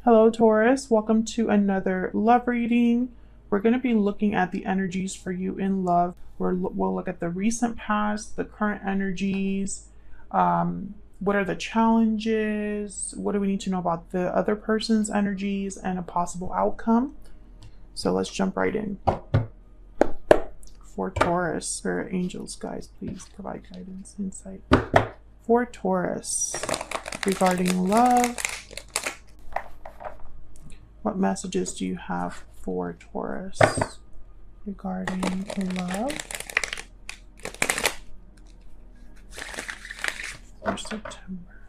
Hello, Taurus. Welcome to another love reading. We're going to be looking at the energies for you in love. We'll look at the recent past, the current energies, what are the challenges, what do we need to know about the other person's energies, and a possible outcome. So let's jump right in. For Taurus, spirit angels, guys, please provide guidance, insight. For Taurus, regarding love, what messages do you have for Taurus regarding love for September?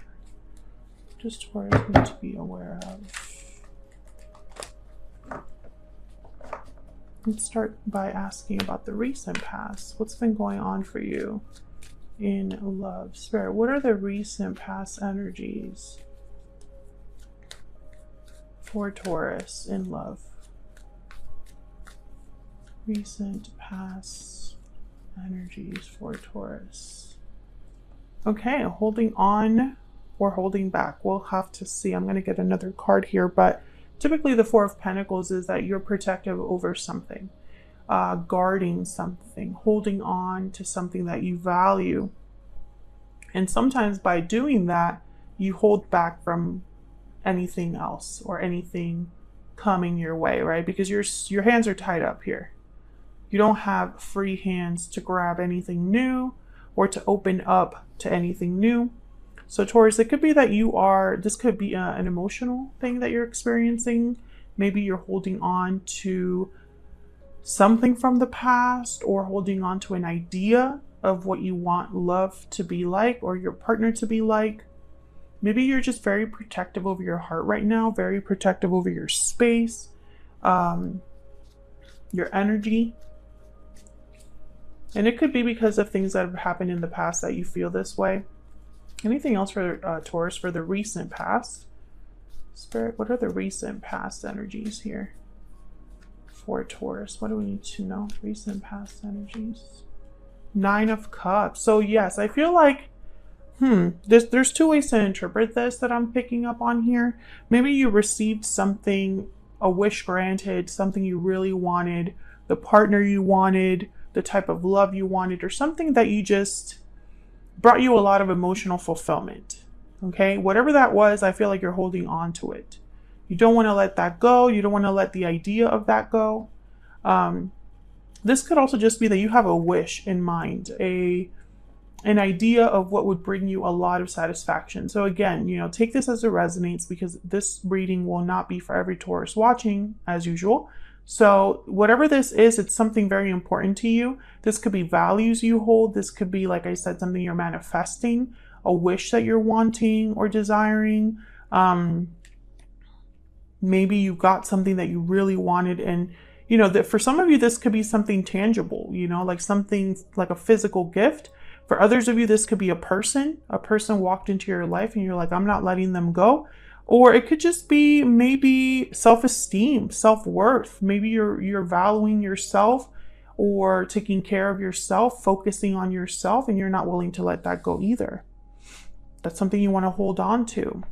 What does Taurus need to be aware of? Let's start by asking about the recent past. What's been going on for you in love? Spirit, what are the recent past energies for Taurus in love? Recent past energies for Taurus. Okay, holding on or holding back. We'll have to see. I'm going to get another card here, but typically the Four of Pentacles is that you're protective over something, guarding something, holding on to something that you value. And sometimes by doing that, you hold back from anything else or anything coming your way, right? Because your hands are tied up here. You don't have free hands to grab anything new or to open up to anything new. So Taurus, it could be that this could be an emotional thing that you're experiencing. Maybe you're holding on to something from the past or holding on to an idea of what you want love to be like or your partner to be like. Maybe you're just very protective over your heart right now, very protective over your space, your energy. And it could be because of things that have happened in the past that you feel this way. Anything else for Taurus for the recent past? Spirit, what are the recent past energies here for Taurus? What do we need to know? Recent past energies. Nine of Cups. So yes, I feel like there's two ways to interpret this that I'm picking up on here. Maybe you received something, a wish granted, something you really wanted, the partner you wanted, the type of love you wanted, or something that you just brought you a lot of emotional fulfillment. Okay, whatever that was, I feel like you're holding on to it. You don't want to let that go. You don't want to let the idea of that go. This could also just be that you have a wish in mind, an idea of what would bring you a lot of satisfaction. So again, take this as it resonates, because this reading will not be for every Taurus watching as usual. So whatever this is, it's something very important to you. This could be values you hold. This could be, like I said, something you're manifesting, a wish that you're wanting or desiring. Maybe you got something that you really wanted, and that for some of you, this could be something tangible, like something like a physical gift. For others of you, this could be a person walked into your life and you're like, I'm not letting them go. Or it could just be maybe self-esteem, self-worth. Maybe you're valuing yourself or taking care of yourself, focusing on yourself, and you're not willing to let that go either. That's something you want to hold on to.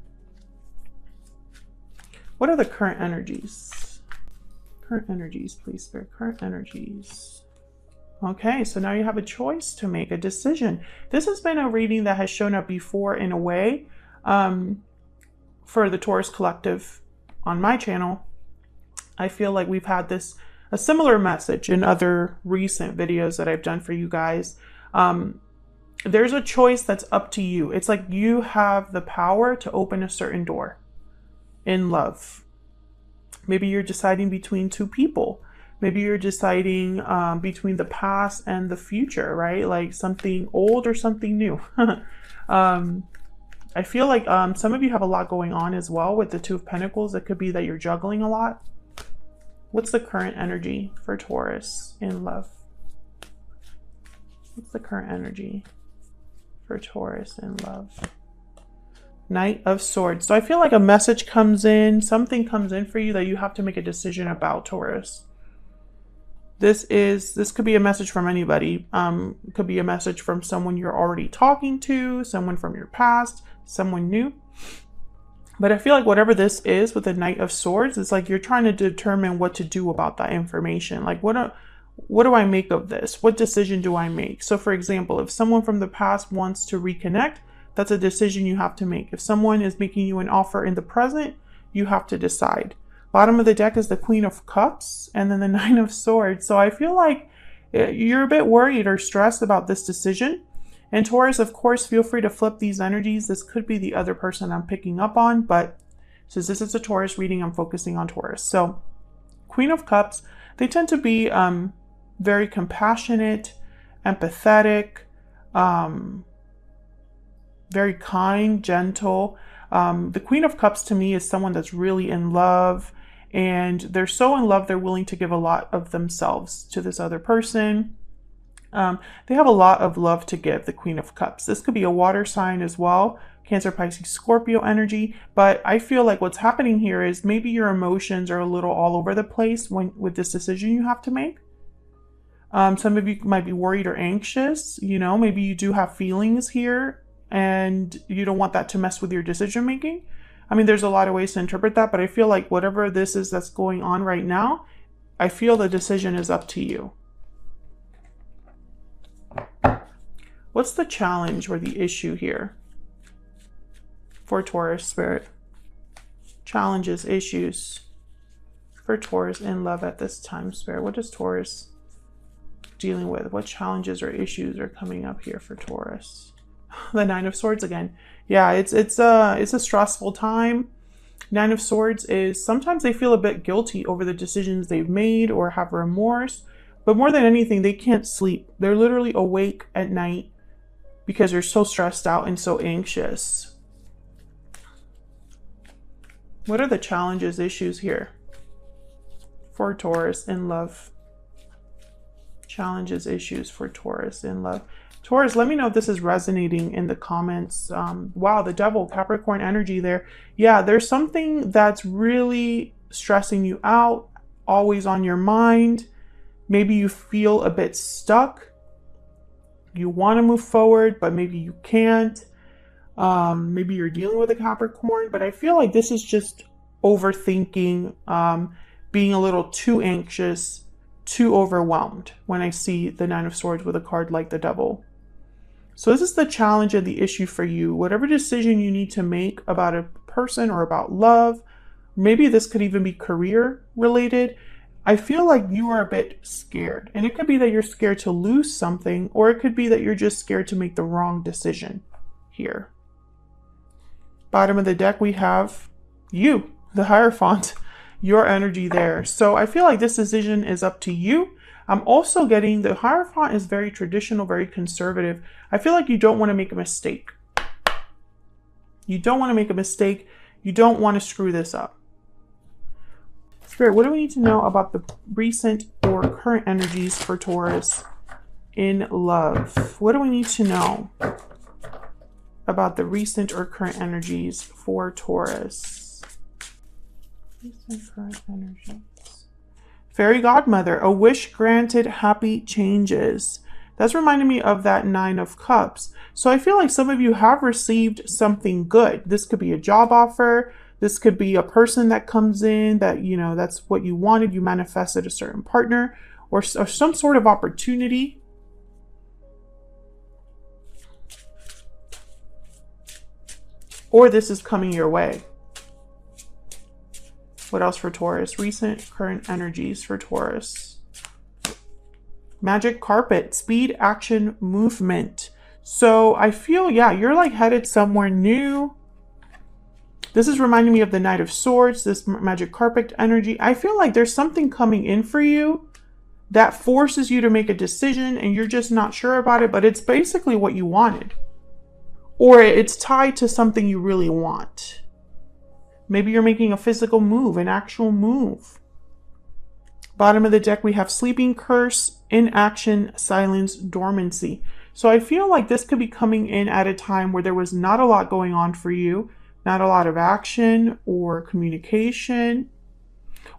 What are the current energies? Current energies, please, Spirit. Current energies. Okay, so now you have a choice to make, a decision. This has been a reading that has shown up before in a way. For the Taurus Collective on my channel, I feel like we've had a similar message in other recent videos that I've done for you guys. There's a choice that's up to you. It's like you have the power to open a certain door in love. Maybe you're deciding between two people. Maybe you're deciding between the past and the future, right? Like something old or something new. I feel like some of you have a lot going on as well with the Two of Pentacles. It could be that you're juggling a lot. What's the current energy for Taurus in love? What's the current energy for Taurus in love? Knight of Swords. So I feel like a message comes in, something comes in for you that you have to make a decision about, Taurus. This could be a message from anybody. It could be a message from someone you're already talking to, someone from your past, someone new. But I feel like whatever this is with the Knight of Swords, it's like you're trying to determine what to do about that information. Like, what do I make of this? What decision do I make? So for example, if someone from the past wants to reconnect, that's a decision you have to make. If someone is making you an offer in the present, you have to decide. Bottom of the deck is the Queen of Cups and then the Nine of Swords. So I feel like you're a bit worried or stressed about this decision. And Taurus, of course, feel free to flip these energies. This could be the other person I'm picking up on, but since this is a Taurus reading, I'm focusing on Taurus. So Queen of Cups, they tend to be very compassionate, empathetic, very kind, gentle. The Queen of Cups to me is someone that's really in love, and they're so in love they're willing to give a lot of themselves to this other person. They have a lot of love to give, the Queen of Cups. This could be a water sign as well, Cancer, Pisces, Scorpio energy. But I feel like what's happening here is maybe your emotions are a little all over the place with this decision you have to make. Some of you might be worried or anxious. You know, maybe you do have feelings here and you don't want that to mess with your decision making. I mean, there's a lot of ways to interpret that, but I feel like whatever this is that's going on right now, I feel the decision is up to you. What's the challenge or the issue here for Taurus spirit? Challenges, issues for Taurus in love at this time, spirit. What is Taurus dealing with? What challenges or issues are coming up here for Taurus? The Nine of Swords again. Yeah, it's a stressful time. Nine of Swords is sometimes they feel a bit guilty over the decisions they've made or have remorse. But more than anything, they can't sleep. They're literally awake at night because they're so stressed out and so anxious. What are the challenges, issues here for Taurus in love? Challenges, issues for Taurus in love. Taurus, let me know if this is resonating in the comments. Wow, the Devil, Capricorn energy there. Yeah, there's something that's really stressing you out, always on your mind. Maybe you feel a bit stuck. You want to move forward, but maybe you can't. Maybe you're dealing with a Capricorn, but I feel like this is just overthinking, being a little too anxious, too overwhelmed when I see the Nine of Swords with a card like the Devil. So this is the challenge and the issue for you. Whatever decision you need to make about a person or about love, maybe this could even be career related. I feel like you are a bit scared, and it could be that you're scared to lose something, or it could be that you're just scared to make the wrong decision here. Bottom of the deck, we have you, the Hierophant, your energy there. So I feel like this decision is up to you. I'm also getting the Hierophant is very traditional, very conservative. I feel like you don't want to make a mistake. You don't want to make a mistake. You don't want to screw this up. Spirit, what do we need to know about the recent or current energies for Taurus in love? What do we need to know about the recent or current energies for Taurus? Recent current energies. Fairy Godmother, a wish granted, happy changes. That's reminding me of that Nine of Cups. So I feel like some of you have received something good. This could be a job offer. This could be a person that comes in that, you know, that's what you wanted. You manifested a certain partner or some sort of opportunity. Or this is coming your way. What else for Taurus? Recent, current energies for Taurus. Magic carpet, speed, action, movement. So I feel, yeah, you're like headed somewhere new. This is reminding me of the Knight of Swords, this magic carpet energy. I feel like there's something coming in for you that forces you to make a decision and you're just not sure about it, but it's basically what you wanted. Or it's tied to something you really want. Maybe you're making a physical move, an actual move. Bottom of the deck, we have sleeping curse, inaction, silence, dormancy. So I feel like this could be coming in at a time where there was not a lot going on for you, not a lot of action or communication.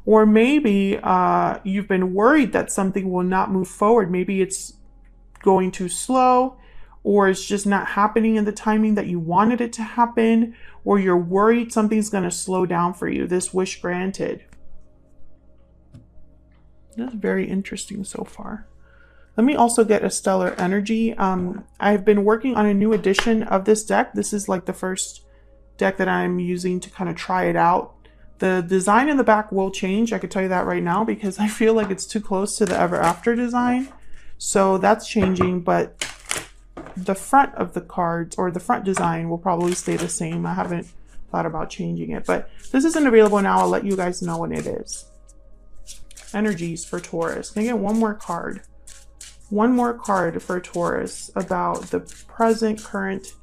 Or maybe you've been worried that something will not move forward. Maybe it's going too slow, or it's just not happening in the timing that you wanted it to happen, or you're worried something's going to slow down for you. This wish granted. That's very interesting so far. Let me also get a stellar energy. I've been working on a new edition of this deck. This is like the first deck that I'm using to kind of try it out. The design in the back will change. I could tell you that right now because I feel like it's too close to the Ever After design. So that's changing, but the front of the cards or the front design will probably stay the same. I haven't thought about changing it, but this isn't available now. I'll let you guys know when it is. Energies for Taurus. Can I get one more card? One more card for Taurus about the present, current,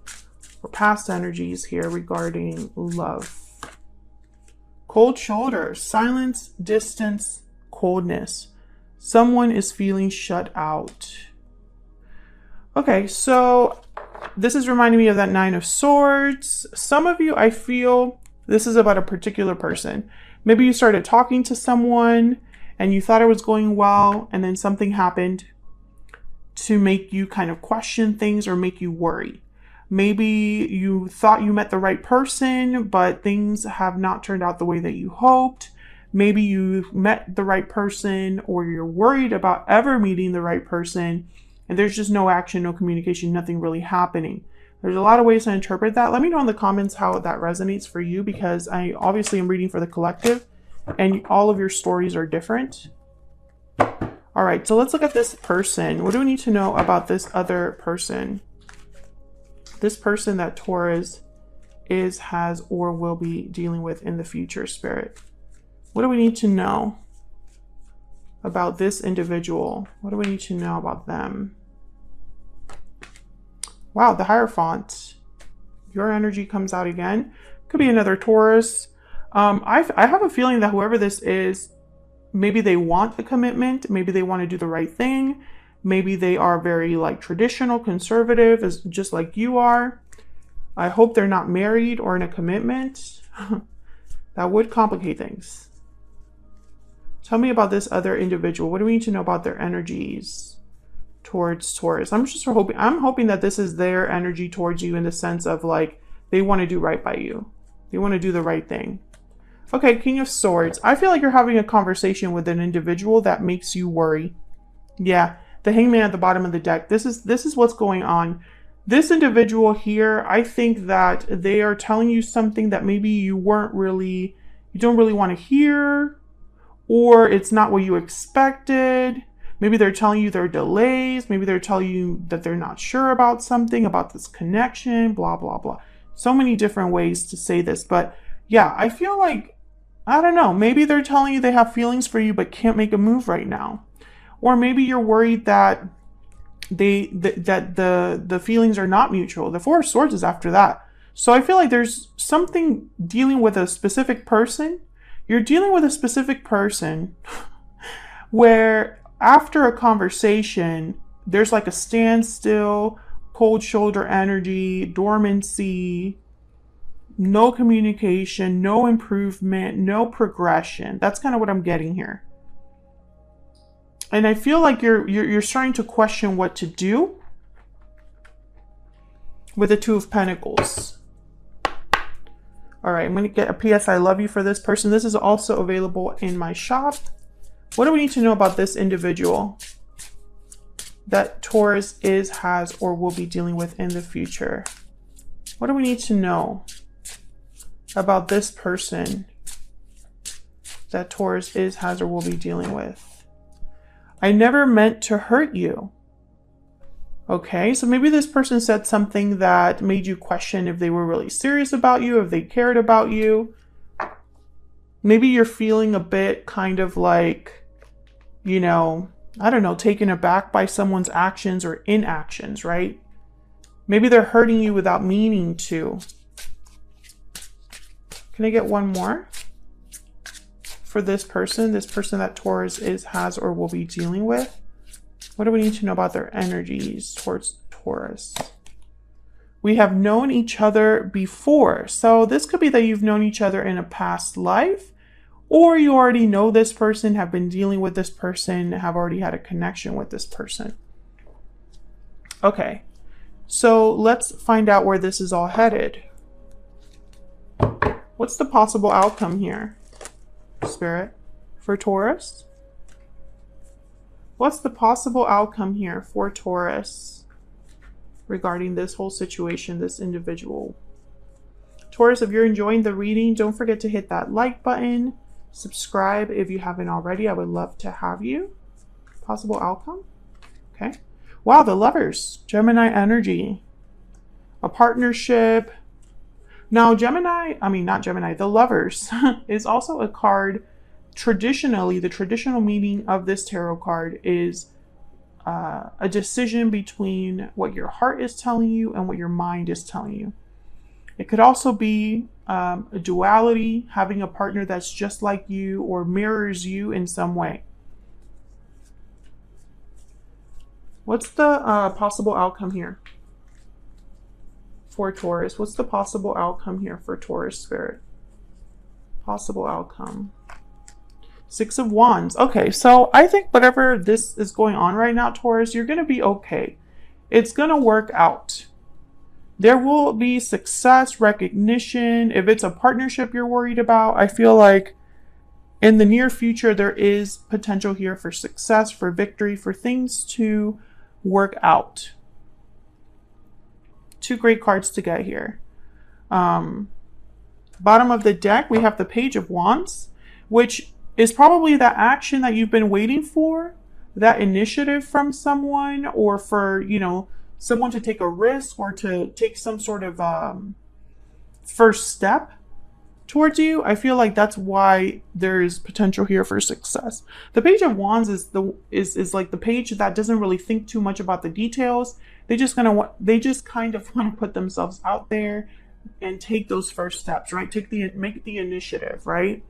or past energies here regarding love. Cold shoulder, silence, distance, coldness. Someone is feeling shut out. Okay, so this is reminding me of that Nine of Swords. Some of you, I feel this is about a particular person. Maybe you started talking to someone and you thought it was going well, and then something happened to make you kind of question things or make you worry. Maybe you thought you met the right person, but things have not turned out the way that you hoped. Maybe you met the right person, or you're worried about ever meeting the right person, and there's just no action, no communication, nothing really happening. There's a lot of ways to interpret that. Let me know in the comments how that resonates for you, because I obviously am reading for the collective, and all of your stories are different. All right, so let's look at this person. What do we need to know about this other person? This person that Taurus is, has, or will be dealing with in the future, Spirit. What do we need to know about this individual? What do we need to know about them? Wow, the Hierophant. Your energy comes out again. Could be another Taurus. I have a feeling that whoever this is, maybe they want the commitment. Maybe they want to do the right thing. Maybe they are very like traditional, conservative, as just like you are. I hope they're not married or in a commitment. That would complicate things. Tell me about this other individual. What do we need to know about their energies towards Taurus? I'm hoping that this is their energy towards you in the sense of like, they want to do right by you. They want to do the right thing. Okay, King of Swords. I feel like you're having a conversation with an individual that makes you worry. Yeah, the Hangman at the bottom of the deck. This is what's going on. This individual here, I think that they are telling you something that maybe you don't really want to hear, or it's not what you expected. Maybe they're telling you there are delays. Maybe they're telling you that they're not sure about something, about this connection, blah, blah, blah. So many different ways to say this, but yeah, I feel like, I don't know, maybe they're telling you they have feelings for you but can't make a move right now. Or maybe you're worried that the feelings are not mutual. The Four of Swords is after that. So I feel like there's something dealing with a specific person. You're dealing with a specific person where after a conversation, there's like a standstill, cold shoulder energy, dormancy, no communication, no improvement, no progression. That's kind of what I'm getting here. And I feel like you're starting to question what to do with the Two of Pentacles. All right, I'm going to get a PS I love you for this person. This is also available in my shop. What do we need to know about this individual that Taurus is, has, or will be dealing with in the future? What do we need to know about this person that Taurus is, has, or will be dealing with? I never meant to hurt you. Okay, so maybe this person said something that made you question if they were really serious about you, if they cared about you. Maybe you're feeling a bit kind of like, you know, I don't know, taken aback by someone's actions or inactions, right? Maybe they're hurting you without meaning to. Can I get one more for this person that Taurus is, has, or will be dealing with? What do we need to know about their energies towards Taurus? We have known each other before. So this could be that you've known each other in a past life, or you already know this person, have been dealing with this person, have already had a connection with this person. Okay. So let's find out where this is all headed. What's the possible outcome here, Spirit, for Taurus? What's the possible outcome here for Taurus regarding this whole situation, this individual? Taurus, if you're enjoying the reading, don't forget to hit that like button. Subscribe if you haven't already. I would love to have you. Possible outcome? Okay. Wow, the Lovers. Gemini energy. A partnership. Now, the Lovers is also a card. Traditionally, the traditional meaning of this tarot card is a decision between what your heart is telling you and what your mind is telling you. It could also be a duality, having a partner that's just like you or mirrors you in some way. What's the possible outcome here for Taurus? What's the possible outcome here for Taurus, Spirit? Possible outcome. Six of Wands. Okay, so I think whatever this is going on right now, Taurus, you're going to be okay. It's going to work out. There will be success, recognition. If it's a partnership you're worried about, I feel like in the near future, there is potential here for success, for victory, for things to work out. Two great cards to get here. Bottom of the deck, we have the Page of Wands, which is probably that action that you've been waiting for, that initiative from someone, or for, you know, someone to take a risk or to take some sort of first step towards you. I feel like that's why there's potential here for success. The Page of Wands is like the page that doesn't really think too much about the details. They just kind of want to put themselves out there and take those first steps, right? Make the initiative, right?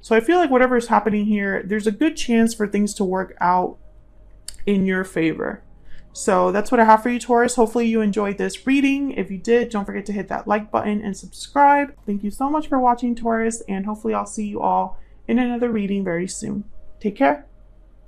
So I feel like whatever is happening here, there's a good chance for things to work out in your favor. So that's what I have for you, Taurus. Hopefully you enjoyed this reading. If you did, don't forget to hit that like button and subscribe. Thank you so much for watching, Taurus, and hopefully I'll see you all in another reading very soon. Take care.